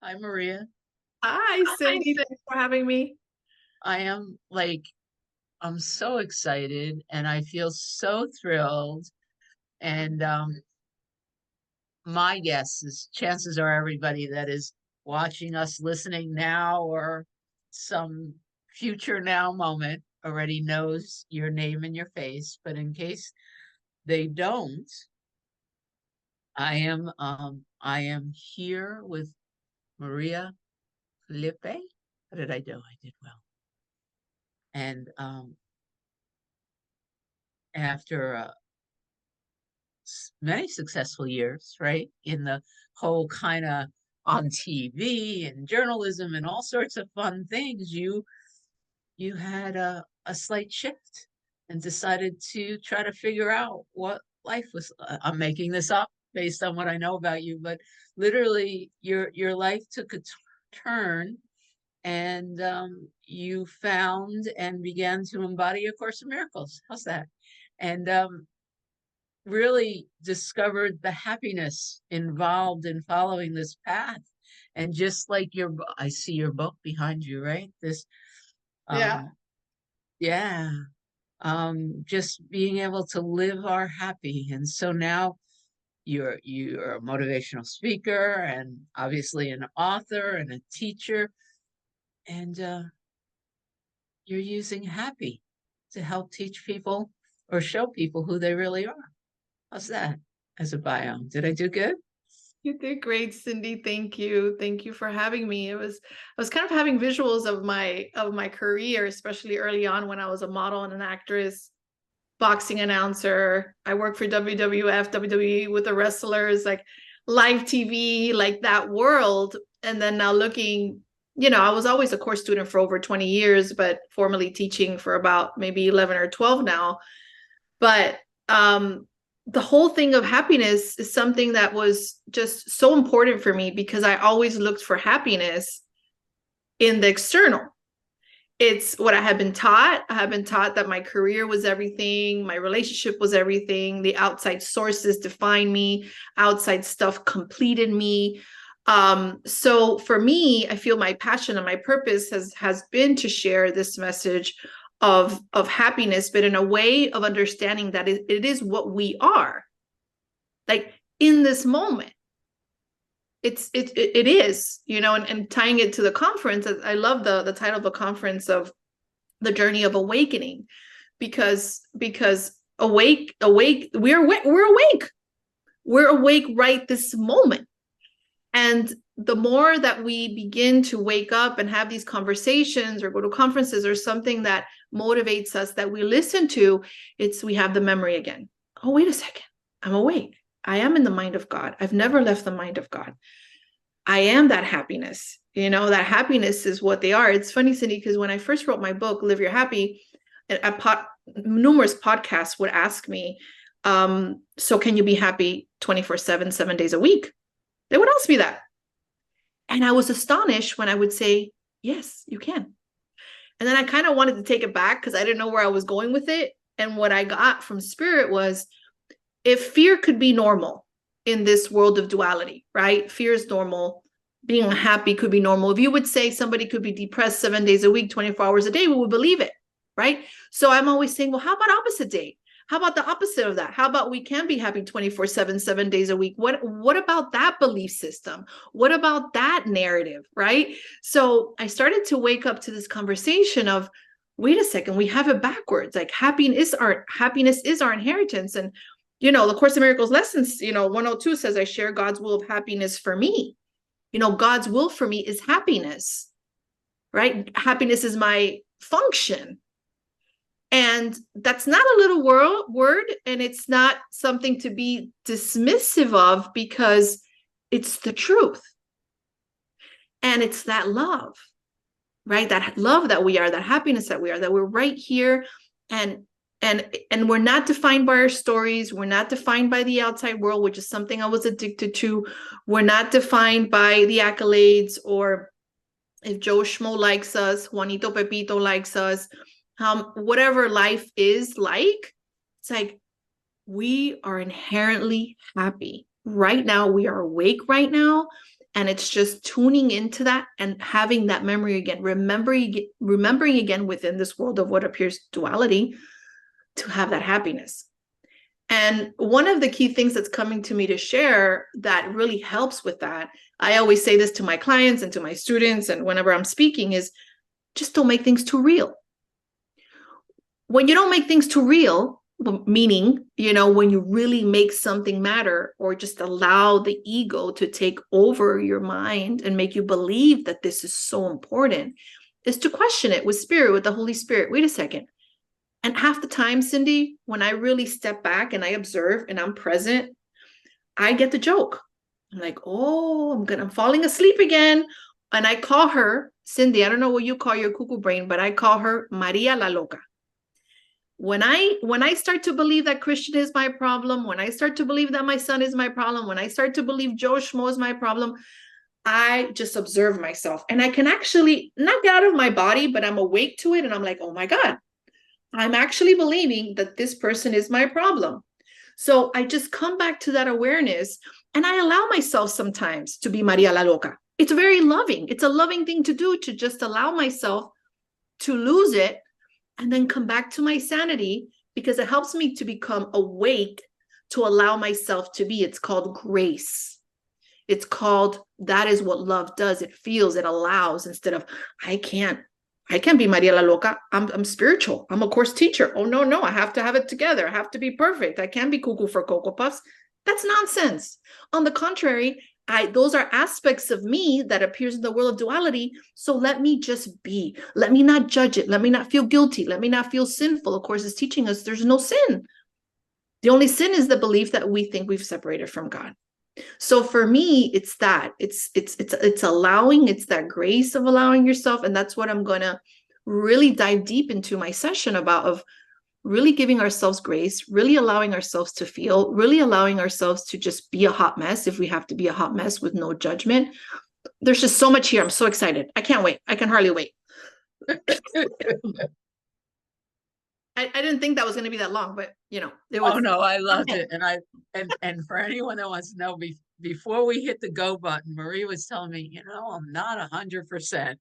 Hi, Maria. Hi, Cindy. Thanks for having me. I am I'm so excited and I feel so thrilled. And my guess is chances are everybody that is watching us, listening now, or some future now moment already knows your name and your face. But in case they don't, I am here with Maria Felipe. What did I do? I did well. And after many successful years, right? In the whole kind of on TV and journalism and all sorts of fun things, you had a slight shift and decided to try to figure out what life was. I'm making this up based on what I know about you, but literally your life took a turn and you found and began to embody A Course in Miracles. How's that? And really discovered the happiness involved in following this path. And just like I see your book behind you, right? This, Yeah. um, yeah, just being able to live our happy. And so now you're a motivational speaker and obviously an author and a teacher, and you're using happy to help teach people or show people who they really are. How's that as a bio? Did I do good? You did great, Cindy. Thank you. Thank you for having me. I was kind of having visuals of my career, especially early on when I was a model and an actress, boxing announcer. I worked for WWF, WWE with the wrestlers, like live TV, like that world. And then now looking, I was always a course student for over 20 years, but formally teaching for about maybe 11 or 12 now. But the whole thing of happiness is something that was just so important for me because I always looked for happiness in the external. It's what I had been taught. I had been taught that my career was everything, my relationship was everything, the outside sources defined me, outside stuff completed me. So for me, I feel my passion and my purpose has been to share this message of happiness, but in a way of understanding that it is what we are. Like in this moment, it is, and tying it to the conference. I love the title of the conference of the journey of awakening, because awake, we're awake right this moment. And the more that we begin to wake up and have these conversations or go to conferences or something that motivates us, that we listen to, we have the memory again. Oh, wait a second. I'm awake. I am in the mind of God. I've never left the mind of God. I am that happiness. That happiness is what they are. It's funny, Cindy, because when I first wrote my book, Live Your Happy, numerous podcasts would ask me, so can you be happy 24/7, 7 days a week? They would ask me that. And I was astonished when I would say, yes, you can. And then I kind of wanted to take it back because I didn't know where I was going with it. And what I got from Spirit was, if fear could be normal in this world of duality, right? Fear is normal. Being happy could be normal. If you would say somebody could be depressed 7 days a week, 24 hours a day, we would believe it, right? So I'm always saying, well, how about opposite day? How about the opposite of that? How about we can be happy 24/7, 7 days a week? What about that belief system? What about that narrative, right? So I started to wake up to this conversation of, wait a second, we have it backwards. Like happiness is our inheritance. And the Course in Miracles lessons, 102 says, I share God's will of happiness for me. God's will for me is happiness, right? Happiness is my function. And that's not a little word, and it's not something to be dismissive of because it's the truth. And it's that love, right? That love that we are, that happiness that we are, that we're right here, and we're not defined by our stories. We're not defined by the outside world, which is something I was addicted to. We're not defined by the accolades, or if Joe Schmo likes us, Juanito Pepito likes us, whatever life is like. It's like we are inherently happy right now. We are awake right now, And it's just tuning into that and having that memory again, remembering again within this world of what appears duality, to have that happiness. And one of the key things that's coming to me to share that really helps with that, I always say this to my clients and to my students, and whenever I'm speaking, is just don't make things too real. When you don't make things too real, meaning, when you really make something matter, or just allow the ego to take over your mind and make you believe that this is so important, is to question it with spirit, with the Holy Spirit. Wait a second. And half the time, Cindy, when I really step back and I observe and I'm present, I get the joke. I'm like, oh, I'm falling asleep again. And I call her, Cindy, I don't know what you call your cuckoo brain, but I call her Maria la Loca. When I start to believe that Christian is my problem, when I start to believe that my son is my problem, when I start to believe Joe Schmo is my problem, I just observe myself. And I can actually not get out of my body, but I'm awake to it. And I'm like, oh my God, I'm actually believing that this person is my problem. So I just come back to that awareness, and I allow myself sometimes to be Maria la Loca. It's very loving. It's a loving thing to do, to just allow myself to lose it and then come back to my sanity, because it helps me to become awake, to allow myself to be. It's called grace. It's called, that is what love does. It feels, it allows, instead of, I can't be Maria la Loca. I'm spiritual. I'm a course teacher. Oh, no, I have to have it together. I have to be perfect. I can't be cuckoo for Cocoa Puffs. That's nonsense. On the contrary, those are aspects of me that appears in the world of duality. So let me just be. Let me not judge it. Let me not feel guilty. Let me not feel sinful. Of course, it's teaching us there's no sin. The only sin is the belief that we think we've separated from God. So for me, it's that. It's allowing, it's that grace of allowing yourself. And that's what I'm going to really dive deep into my session about, of really giving ourselves grace, really allowing ourselves to feel, really allowing ourselves to just be a hot mess if we have to be a hot mess, with no judgment. There's just so much here. I'm so excited. I can't wait. I can hardly wait. I didn't think that was going to be that long, but it was. Oh no, I loved it. And for anyone that wants to know, before we hit the go button, Marie was telling me, I'm not 100%.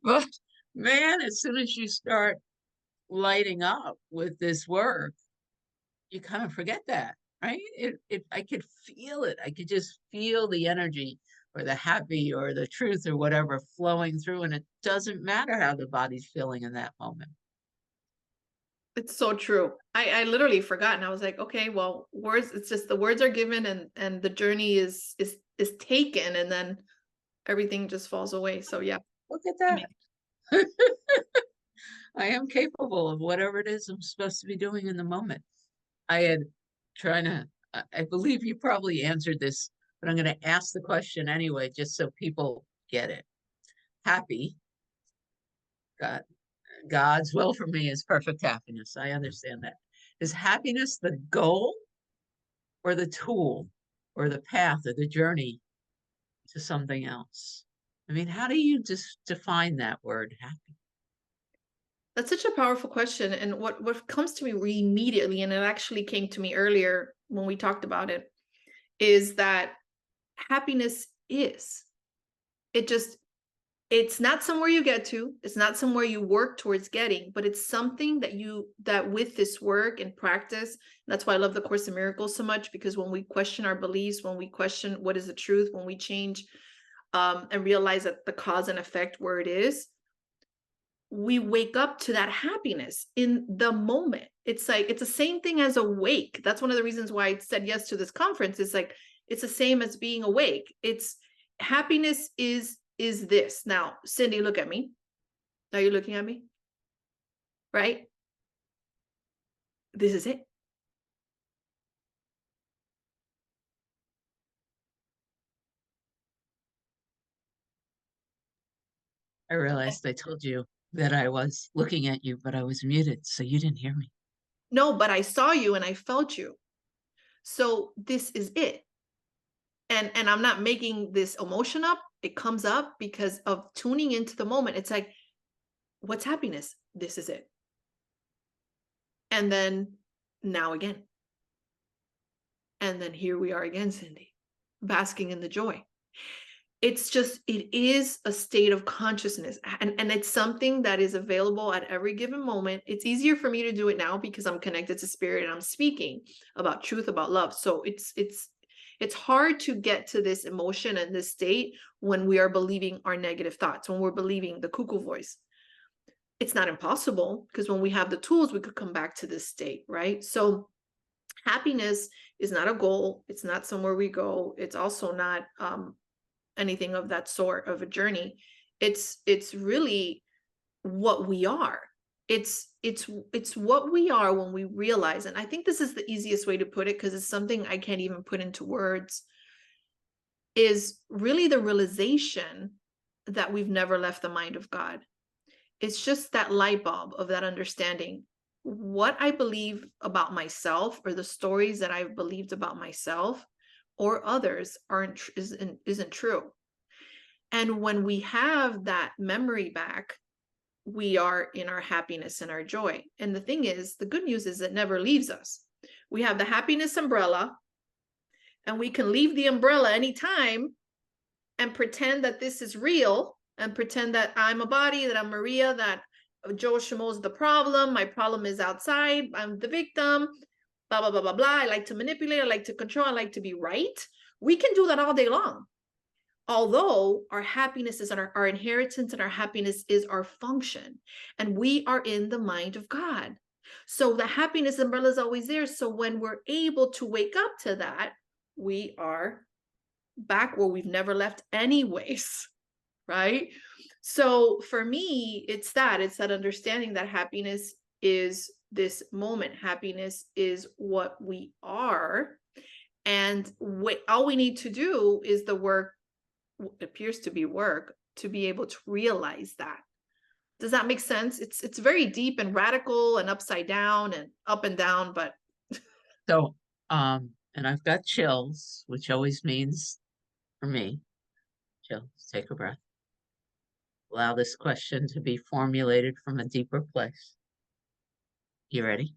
But man, as soon as you start lighting up with this work, you kind of forget that, right? I could feel it. I could just feel the energy, or the happy, or the truth, or whatever, flowing through, and it doesn't matter how the body's feeling in that moment. It's so true. I literally forgot, and I was like, okay, well, words, it's just the words are given, and the journey is taken, and then everything just falls away. So yeah. Look at that. I am capable of whatever it is I'm supposed to be doing in the moment. I believe you probably answered this, but I'm going to ask the question anyway, just so people get it. Happy, God's will for me is perfect happiness. I understand that. Is happiness the goal, or the tool, or the path, or the journey to something else? I mean, how do you just define that word, happy? That's such a powerful question. And what comes to me immediately, and it actually came to me earlier when we talked about it, is that happiness is. It's not somewhere you get to, it's not somewhere you work towards getting, but it's something that with this work and practice, that's why I love the Course in Miracles so much, because when we question our beliefs, when we question what is the truth, when we change and realize that the cause and effect where it is, we wake up to that happiness in the moment. It's like, it's the same thing as awake. That's one of the reasons why I said yes to this conference. It's like, it's the same as being awake. It's happiness is this. Now, Cindy, look at me. Are you looking at me? Right? This is it. I realized I told you that I was looking at you, but I was muted, so you didn't hear me. No, but I saw you and I felt you. So this is it. And I'm not making this emotion up. It comes up because of tuning into the moment. It's like, what's happiness? This is it. And then now again. And then here we are again, Cindy. basking in the joy. It's just, it is a state of consciousness, and it's something that is available at every given moment. It's easier for me to do it now because I'm connected to spirit and I'm speaking about truth, about love. So it's hard to get to this emotion and this state when we are believing our negative thoughts, when we're believing the cuckoo voice. It's not impossible, because when we have the tools, we could come back to this state, right? So happiness is not a goal. It's not somewhere we go. It's also not anything of that sort of a journey. It's really what we are. It's what we are when we realize, and I think this is the easiest way to put it, because it's something I can't even put into words, is really the realization that we've never left the mind of God. It's just that light bulb of that understanding. What I believe about myself, or the stories that I've believed about myself or others, isn't true. And when we have that memory back, we are in our happiness and our joy. And the thing is, the good news is it never leaves us. We have the happiness umbrella, and we can leave the umbrella anytime and pretend that this is real, and pretend that I'm a body, that I'm Maria, that Joe Schmo's the problem, my problem is outside, I'm the victim, blah, blah, blah, blah, blah. I like to manipulate, I like to control, I like to be right. We can do that all day long. Although our happiness is our inheritance, and our happiness is our function, and we are in the mind of God. So the happiness umbrella is always there. So when we're able to wake up to that, we are back where we've never left anyways, right? So for me, it's that understanding that happiness is this moment. Happiness is what we are. And all we need to do is the work, appears to be work, to be able to realize that. Does that make sense? It's very deep and radical and upside down and up and down, but So, and I've got chills, which always means, for me, chills. Take a breath. Allow this question to be formulated from a deeper place. You ready?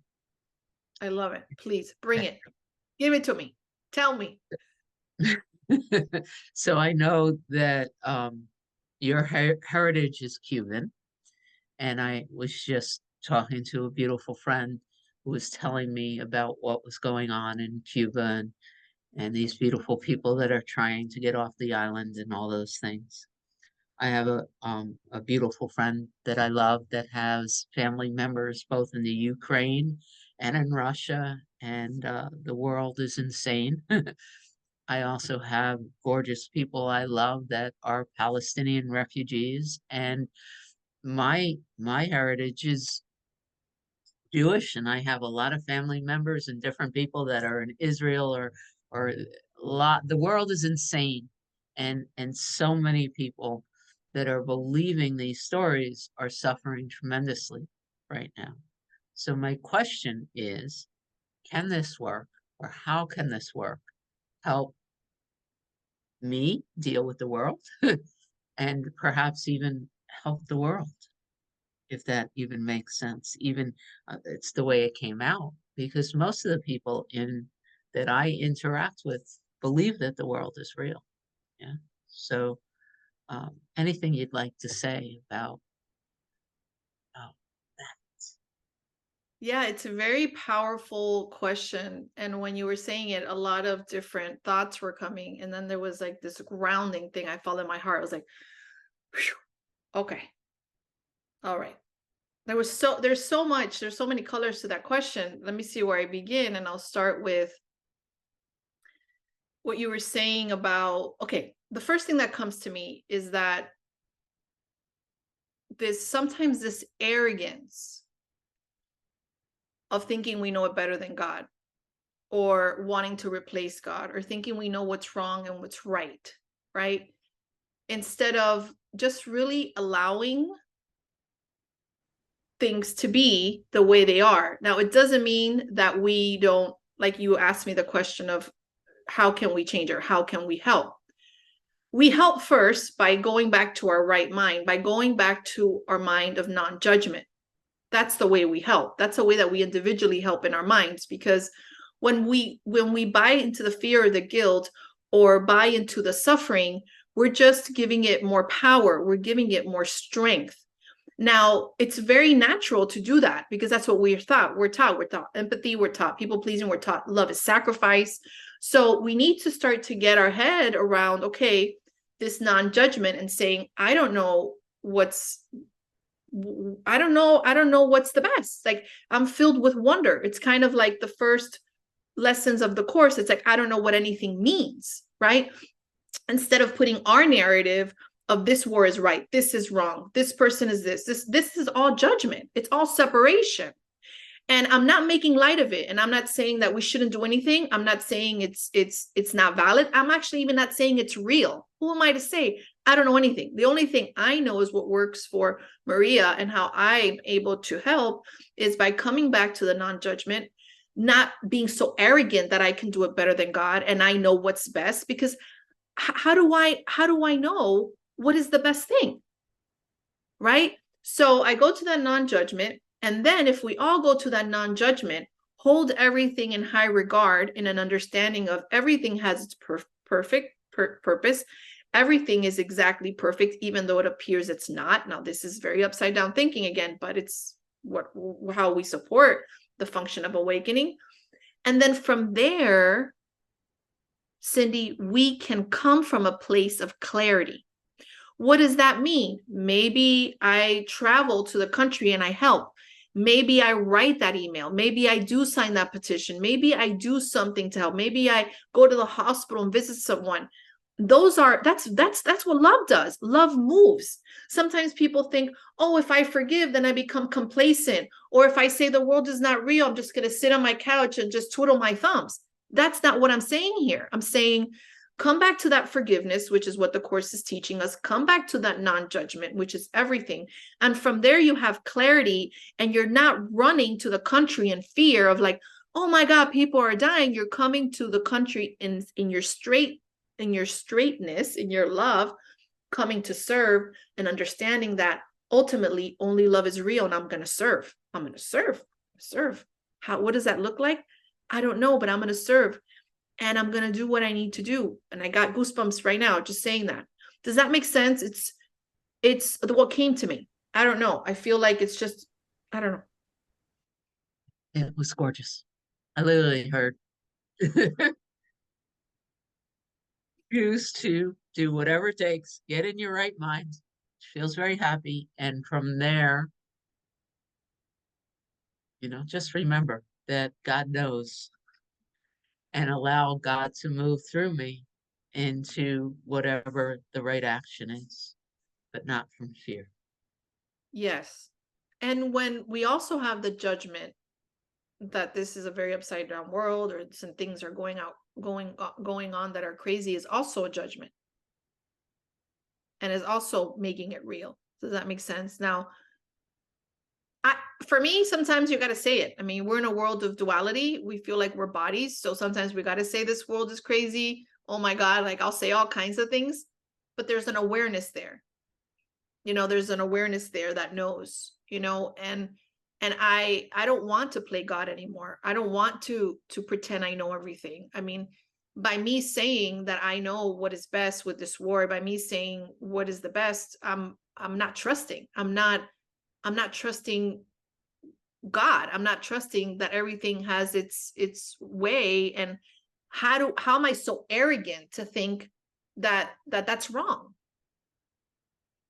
I love it. Please bring it. Give it to me. Tell me. So I know that your heritage is Cuban, and I was just talking to a beautiful friend who was telling me about what was going on in Cuba, and these beautiful people that are trying to get off the island and all those things. I have a beautiful friend that I love that has family members both in the Ukraine and in Russia, and the world is insane. I also have gorgeous people I love that are Palestinian refugees, and my heritage is Jewish, and I have a lot of family members and different people that are in Israel, or a lot. The world is insane, and so many people that are believing these stories are suffering tremendously right now. So my question is, can this work, or how can this work? Help me deal with the world, and perhaps even help the world, if that even makes sense. Even it's the way it came out, because most of the people in that I interact with believe that the world is real. Yeah. So, anything you'd like to say about that? Yeah, it's a very powerful question. And when you were saying it, a lot of different thoughts were coming. And then there was like this grounding thing I felt in my heart. I was like, whew, okay, all right. There's so many colors to that question. Let me see where I begin. And I'll start with what you were saying about, okay, the first thing that comes to me is that sometimes this arrogance of thinking we know it better than God, or wanting to replace God, or thinking we know what's wrong and what's right, right? Instead of just really allowing things to be the way they are. Now, it doesn't mean that we don't, like you asked me the question of how can we change, or how can we help? We help first by going back to our right mind, by going back to our mind of non-judgment. That's the way we help. That's the way that we individually help in our minds, because when we buy into the fear or the guilt, or buy into the suffering. We're just giving it more power. We're giving it more strength. Now, it's very natural to do that because that's what we're taught. We're taught empathy, we're taught people pleasing, we're taught love is sacrifice. So we need to start to get our head around, okay, this non-judgment and saying, I don't know what's the best. Like, I'm filled with wonder. It's kind of like the first lessons of the course. It's like, I don't know what anything means, right? Instead of putting our narrative of this war is right, this is wrong, this person is this is all judgment. It's all separation. And I'm not making light of it. And I'm not saying that we shouldn't do anything. I'm not saying it's not valid. I'm actually even not saying it's real. Who am I to say? I don't know anything. The only thing I know is what works for Maria, and how I'm able to help is by coming back to the non-judgment, not being so arrogant that I can do it better than God and I know what's best. Because how do I know what is the best thing, right? So I go to that non-judgment, and then if we all go to that non-judgment, hold everything in high regard, in an understanding of everything has its perfect purpose. Everything is exactly perfect, even though it appears it's not. Now, this is very upside down thinking again, but it's how we support the function of awakening. And then from there, Cindy, we can come from a place of clarity. What does that mean? Maybe I travel to the country and I help. Maybe I write that email. Maybe I do sign that petition. Maybe I do something to help. Maybe I go to the hospital and visit someone. That's what love does. Love moves. Sometimes people think, oh, if I forgive, then I become complacent. Or if I say the world is not real, I'm just going to sit on my couch and just twiddle my thumbs. That's not what I'm saying here. I'm saying, come back to that forgiveness, which is what the course is teaching us. Come back to that non-judgment, which is everything. And from there, you have clarity, and you're not running to the country in fear of like, oh my God, people are dying. You're coming to the country in your straightness, in your love, coming to serve, and understanding that ultimately only love is real. And I'm going to serve. What does that look like? I don't know, but I'm going to serve. And I'm going to do what I need to do. And I got goosebumps right now just saying that. Does that make sense? It's what came to me. I don't know. I feel like it's just, I don't know. It was gorgeous. I literally heard choose to do whatever it takes, get in your right mind, feels very happy. And from there, just remember that God knows, and allow God to move through me into whatever the right action is, but not from fear. Yes. And when we also have the judgment that this is a very upside down world, or some things are going on that are crazy, is also a judgment, and is also making it real. Does that make sense? Now, for me, sometimes you got to say it. I mean, we're in a world of duality. We feel like we're bodies. So sometimes we got to say this world is crazy. Oh my God. Like, I'll say all kinds of things, but there's an awareness there. There's an awareness there that knows, and I don't want to play God anymore. I don't want to pretend I know everything. I mean, by me saying that I know what is best with this war, by me saying what is the best, I'm not trusting. I'm not trusting God. I'm not trusting that everything has its way. And how am I so arrogant to think that that's wrong?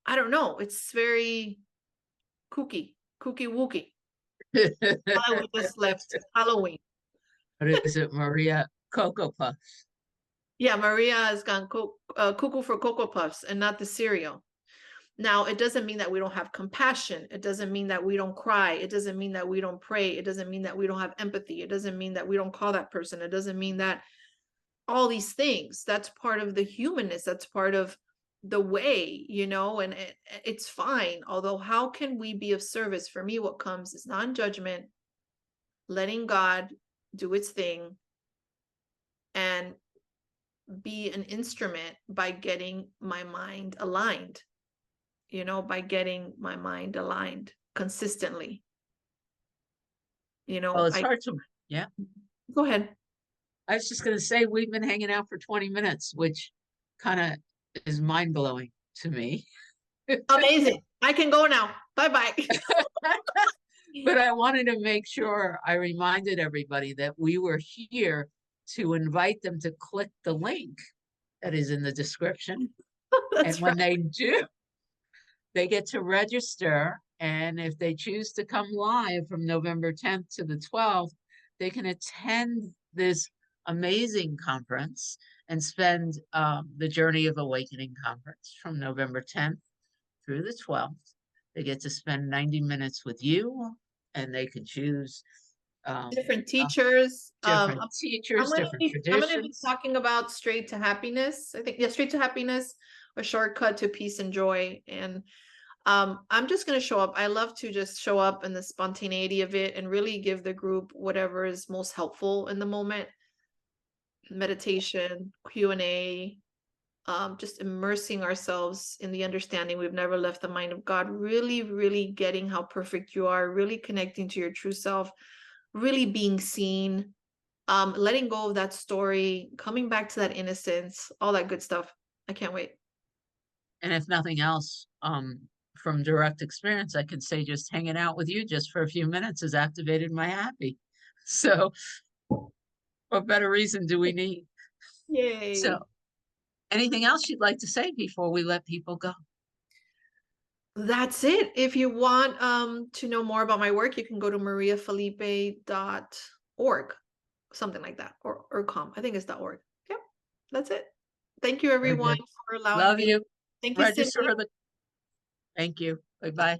I don't know. It's very kooky wooky. We just left Halloween. What is it, Maria? Cocoa Puffs. Yeah, Maria has gone cuckoo for Cocoa Puffs and not the cereal. Now, it doesn't mean that we don't have compassion. It doesn't mean that we don't cry. It doesn't mean that we don't pray. It doesn't mean that we don't have empathy. It doesn't mean that we don't call that person. It doesn't mean that all these things. That's part of the humanness. That's part of the way, and it's fine. Although, how can we be of service? For me, what comes is non-judgment, letting God do its thing, and be an instrument by getting my mind aligned. By getting my mind aligned consistently. Well, it's hard to, yeah. Go ahead. I was just going to say, we've been hanging out for 20 minutes, which kind of is mind blowing to me. Amazing. I can go now. Bye-bye. But I wanted to make sure I reminded everybody that we were here to invite them to click the link that is in the description. And That's when right. they do, they get to register. And if they choose to come live from November 10th to the 12th, they can attend this amazing conference and spend the Journey of Awakening conference from November 10th through the 12th. They get to spend 90 minutes with you, and they can choose Different uh, teachers. different I'm teachers, gonna different be traditions. talking about Straight to Happiness. I think, yeah, Straight to Happiness, a shortcut to peace and joy. And I'm just gonna show up. I love to just show up in the spontaneity of it and really give the group whatever is most helpful in the moment. Meditation, Q&A, just immersing ourselves in the understanding we've never left the mind of God, really, really getting how perfect you are, really connecting to your true self, really being seen, letting go of that story, coming back to that innocence, all that good stuff. I can't wait. And if nothing else, from direct experience, I can say just hanging out with you just for a few minutes has activated my happy. So, what better reason do we need? Yay. So, anything else you'd like to say before we let people go? That's it. If you want to know more about my work, you can go to mariafelipe.org, something like that, or com. I think it's .org. Yep, that's it. Thank you Very everyone good. for allowing Love me. you. Thank you, Register Cindy. the. Thank you. Bye bye.